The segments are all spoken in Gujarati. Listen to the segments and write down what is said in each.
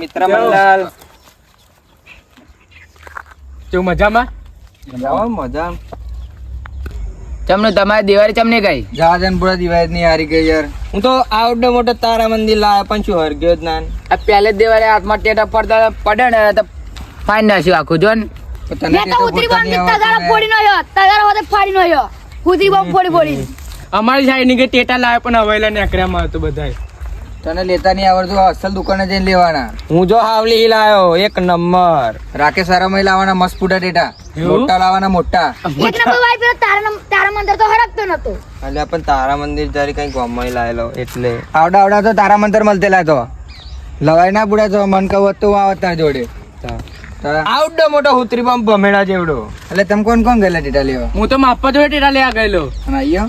મિત્ર મંડળ તું મજામાં? મજા. ચમનો તમારી દિવાળી ચમની ગઈ? જાજનપુરા દિવાળી ની હારી ગઈ યાર. હું તો આવડે મોટો તારા મંદિર લાયા પણ શું હરગ્યો જ ના. આ પહેલે જ દિવાળી હાથમાં ટેટા પડતા પડે ને તો ફાઈન નાખ્યું આખું જો ને. મેં તો ઉતરી બોમ્બ તગારા ફોડી નયો તગારા હોતે ફાડી નયો ઉતરી બોમ્બ ફોડી અમારી સાઈડ ની કે ટેટા લાવે પણ હવેલા નેકરામાં હતું બધાય. તને લેતા નહીં આવડતું અસલ દુકાને જઈને લેવાના. હું જો હાવલી લાયો એક નંબર. રાકેશ સારામાં લાવવાના મસ્ત ફૂટા ટેટા. મોટા લાવવાના મોટા. એક નંબર વાઈ પેલો તારા મંદિર તો હરકતો નતો. અલ્યા પણ તારા મંદિર જરી કઈ ગામમાં લાયેલો એટલે આવડા તો તારા મંદિર મળતેલા તો લવાય ના બુડા તો મન કહું હતું આવત તાર જોડે. આવડો મોટો હુતરી બોમ્બ ભમેડા જેવડો. એટલે તમે કોણ ગયેલા ટેટા લેવા? હું તો માપા જોડે ટેટા લેવા ગયેલો. અને આયો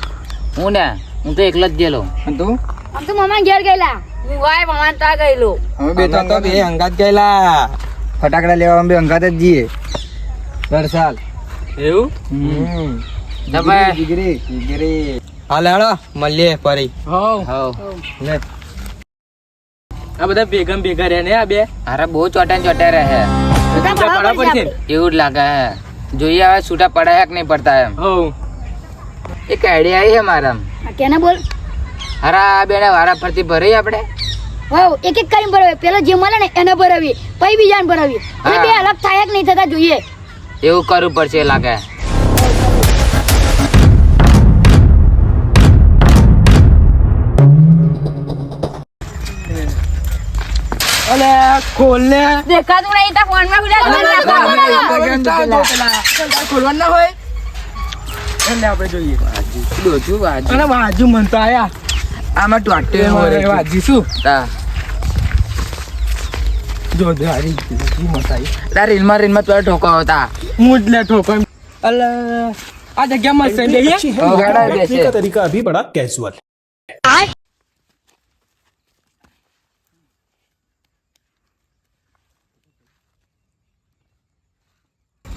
હું તો એકલો જ ગયેલો. અને તું? આમ તો મમ્મા ઘેર ગયેલા હું વાય મમ્મા તા ગયેલો. અમે બે તો બે અંગાત ગયેલા ફટાકડા લેવા. અમે બે અંગાત જ જઈએ દર સાલ. એવું? જીગરી હાલ હાલો મળીએ ફરી. લે આ બધા ભેગા રહ્યા ને આ બે. અરે બહુ ચોટા રહે હે. છૂટા પડવા પડશે એવું જ લાગે હે. જોઈએ હવે છૂટા પડે કે નહીં પડતા એમ. એક આઈડિયા આવી છે મારા. કેને બોલ? અરે આ બેને વારા ફરતી ભરી આપણે. વાવ એક એક કરીને ભરાવી. પેલો જે મળે ને એને ભરાવી પછી બીજાને ભરાવી. એટલે બે અલગ થાય કે નહીં થતા જોઈએ. એવું કરવું પડશે લાગે. અલે ખોલ ને. દેખાતું નહીં તા ફોન માં ખોલવાનું ના હોય એટલે આપણે જોઈએ. અને વાજુ મન તો આયા આમાં ટોટે વાજી શું તા જો ધારી મસાઈ તાર રીલમાં તો ઠોકો હતા. હું જ લે ઠોકો. અલે આ જગ્યા મસ્ત છે બેહીએ. બેસે का तरीका अभी बड़ा कैजुअल.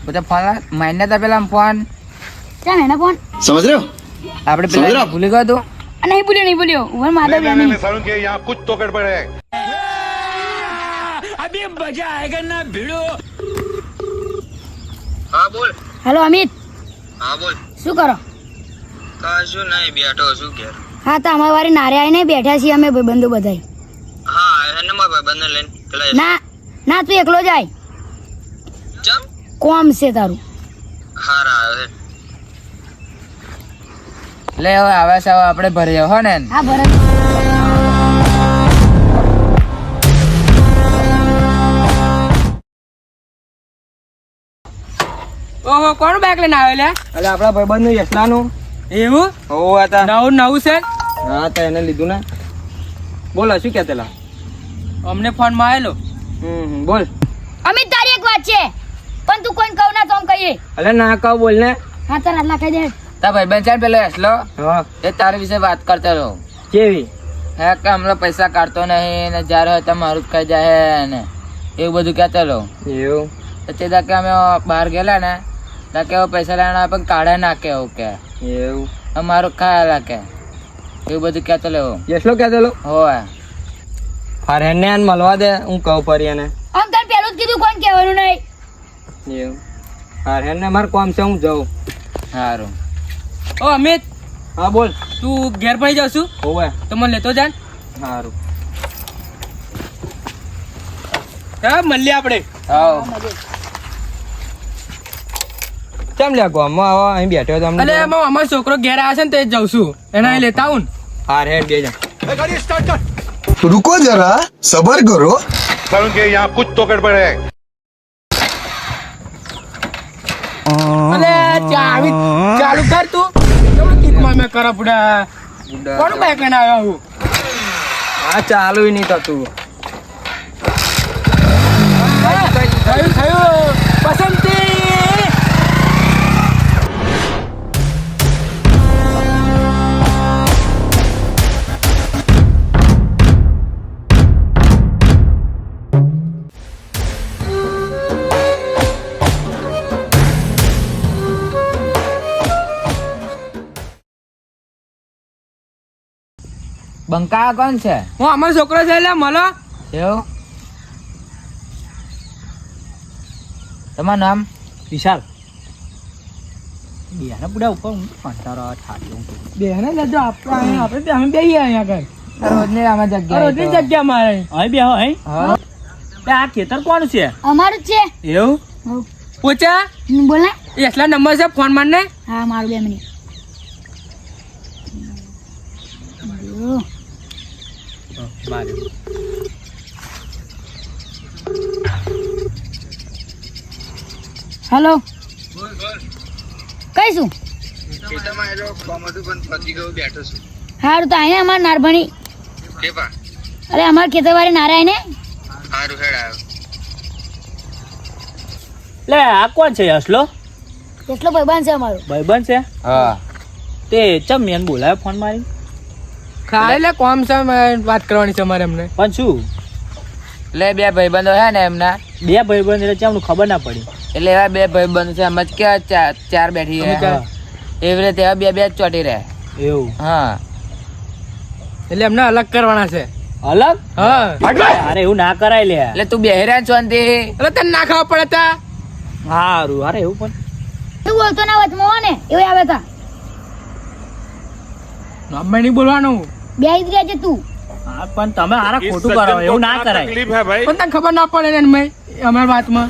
બધા ફોન માઇને તા પેલા ફોન ચાલ એના ફોન समझ रहे हो? આપણે પેલા ભૂલી ગયો તું. નહીં ભૂલ્યો ઉભર માધવ નહીં सारुण के यहाँ कुछ तो गड़बड़ है. હા બોલ. હેલો અમિત હા બોલ. શું કરો? કશું નહીં બેઠો શું ઘેર. હા તો અમારી વારી નારે આવીને બેઠા છીએ અમે ભાઈબંધો બધાય. હા એને મારા ભાઈબંધને લઈને પેલા ના તું એકલો જાય ચમ કોમ છે તારું. હારા આવે લે હવે આવે છે હવે આપણે ભરીએ હો ને. હા ભરત ઓહો કોણ બાઈક લઈને આવ્યો લે? એટલે આપણા ભાઈબંધનું યશનાનું. એવું હોવ હતા. નવું છે. હા તો એને લીધું ને. બોલો શું કહેતેલા? અમને ફોન માં આવેલો. બોલ. અમિત તારી એક વાત છે પણ તું કોઈ કહું ના તો આમ કહીએ. અલે ના કહું બોલ ને. હા તાર આટલા કહી દે. તા ભાઈબંધ છે ને પેલો એસલો હા એ તારી વિશે વાત કરતો રહો. કેવી? હે કે હમણાં પૈસા કાઢતો નહીં ને જ્યારે હોય તમારું જ ખાઈ જાય ને એવું બધું કહેતો રહો. એવું પછી કે અમે બહાર ગયેલા ને ત્યાં કે પૈસા લેવાના પણ કાઢે નાખે એવું કે એવું અમારું ખાયા રાખે એવું બધું કહેતો લેવો. યશલો કહેતેલો? હોય હાર હેને આને મળવા દે હું કહું પરી એને. આમ તને પેલું જ કીધું કોણ કહેવાનું નહીં. એવું હાર હેને મારે કામ છે હું જાઉં. સારું. ઓ અમિત હા બોલ. તું ઘેર પડી જાવ છું હોવે તો મને લેતો જા. સારું. હા મળીએ આપણે. હા કેમ લે ગામમાં આવો અહીં બેઠો તો અલે અમારો છોકરો ઘેર આવે છે ને તો જઉં છું એના અહીં લેતા આવું ને. હાર હેડ બે જા. रुको जरा सबर करो. सारुण के यहाँ कुछ तो गड़बड़ है. અલે ચાલુ કર તું. કેમ કીકમાં મેં કરા પુડા કોણ બાઈક લઈને આવ્યો હું? હા ચાલુ નહીં થતું. થયું પસંદથી. બંકા કોણ છે? હું અમારો છોકરો છે એટલે મળો. એવું તમારું નામ? વિશાલ બેના પૂરા ઉપર હું કંટાળો થાક્યો બેને લેજો આપણે અમે બેહીએ અહીંયા આગળ રોજની આમાં જગ્યા રોજની જગ્યા મારે અહીં બે અહીં આ ખેતર કોણ છે અમારું જ છે એવું હઉ. પોચા બોલ ને એટલા નંબર છે ફોન મારને હા મારું 2 મિનિટ અയ്યો. હેલો કઈ શું સારું તો આઈને અમારે નારભણી અરે અમારે ખેતરવાળી નારાયણ લે આ કોણ છે અસલો એટલો ભાઈબાન છે અમારો ભાઈબંધ છે હા તે ચમ મેન બોલાયો ફોન મારી ખાય લે કોમ છે વાત કરવાની છે અમારે એમને પણ શું એટલે બે ભાઈબંધો છે ને એમના, બે ભાઈબંધ એટલે ચમનું ખબર ના પડી એટલે એવા બે ભાઈબંધો છે એમ જ કે ચાર બેઠી અમે છે ચાર. એવી રીતે એવા બે જ ચોટી રહે. એવું હા એટલે એમને અલગ કરવાના છે. અલગ હા અરે એવું ના કરાય લે એટલે તું બેહરા શાંતિ. એટલે તને ના ખાવા પડે તા સારું અરે એવું પણ તું બોલતો ના વચમાં હો ને એવું આવે તા નામ નહીં બોલવાનું બે જ રહે છે તું હા પણ તમે હારા ખોટું કરો એવું ના કરાય પણ તને ખબર ના પડે ને મેં અમારી વાતમાં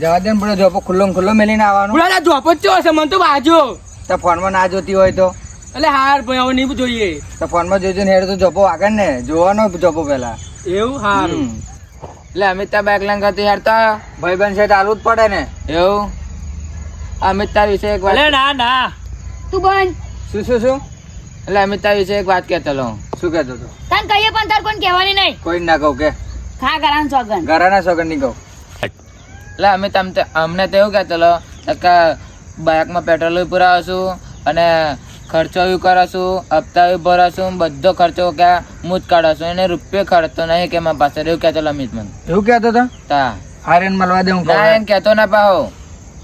જવા દે ને પેલો જોપો ખુલ્લો મેલીને આવવાનો. બુડા ધોપો જ છે મને તો બાજો તો ફોનમાં ના જોતી હોય તો એટલે હાર ભાઈ હવે નહીં જોઈએ તો ફોનમાં જોજો ને હેડ તો જોપો આગળ ને જોવાનો જોપો પેલા. એવું હારું એટલે અમિતાભ એકલા કરતી યાર તો ભાઈબંધ છે ચાલુ જ પડે ને એવું. અમિતાભ વિશે એક વાત. અલે ના ના તું બંધ શું એટલે અમિતાભ વિશે એક વાત કહેતો લો. શું કહેતો હતો? તને કહીએ પણ તાર કોઈ કહેવાની નહીં કોઈ ના કહું કે ખા કરાન સોગન ઘરાના સોગન નહીં કહું. એટલે અમને તો એવું કહેતો લો કે બાઇકમાં પેટ્રોલ પુરાવશું અને ખર્ચો એવું કરાશું, હપ્તા એવું ભરાશું, બધો ખર્ચો કે હું જ કાઢાશું. એને રૂપિયો ખર્ચતો નહીં કે મારા પાસે. એવું કહેતો લો અમિત મને. એવું કહેતો હતો તા હારેન મળવા દે હું ના એમ કહેતો ના પાહો.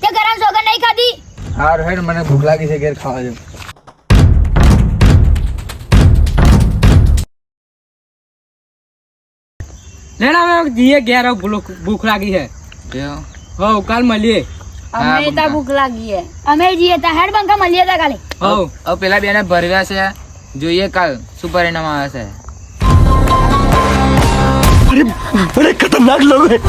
તે કરાન સોગન નહીં ખાધી હારું હેડ મને ભૂખ લાગી છે ઘેર ખાવા જેવું. લેના અમે જીએ ઘેર ભૂખ લાગી છે. એવું? હો કાલ મળીએ. હા, અમે તા ભૂખ લાગી હે અમે જઈએ તા હેડ બંકા મળીએ તા કાલે હો હવે પેલા બેને ભરવ્યા છે, જોઈએ કાલ શું પરિણામ આવે છે. अरे बड़े खतरनाक लोग हैं